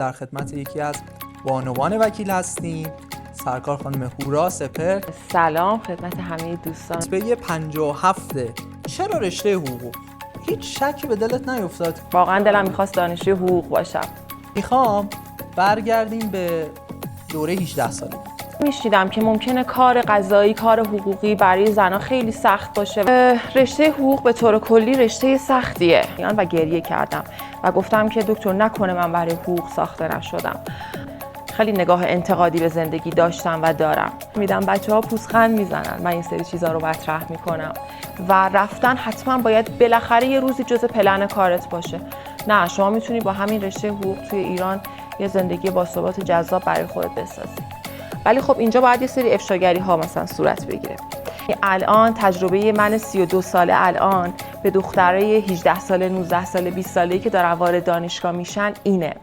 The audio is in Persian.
در خدمت یکی از بانوان وکیل هستیم، سرکار خانم هورا سپر. سلام خدمت همه دوستان. به 57 چرا رشته حقوق؟ هیچ شکی به دلت نیفتاد؟ واقعا دلم میخواست دانشجوی حقوق باشم. میخوام برگردیم به دوره 18 سالگی. میشنیدم که ممکنه کار قضایی، کار حقوقی برای زنها خیلی سخت باشه. رشته حقوق به طور کلی رشته سختیه. و گریه کردم و گفتم که دکتر نکنه من برای حقوق ساخته نشدم. خیلی نگاه انتقادی به زندگی داشتم و دارم. میدم بچه‌ها پوزخند میزنن من این سری چیزا رو مطرح میکنم و رفتن حتما باید بالاخره یه روزی جز پلن کارت باشه. نه، شما میتونی با همین رشته حقوق توی ایران یه زندگی باثبات جذاب برای خودت بسازی. ولی خب اینجا باید یه سری افشاگری ها مثلا صورت بگیره. الان تجربه من 32 ساله الان به دخترای 18 ساله، 19 ساله، 20 ساله‌ای که دارن وارد دانشگاه میشن اینه.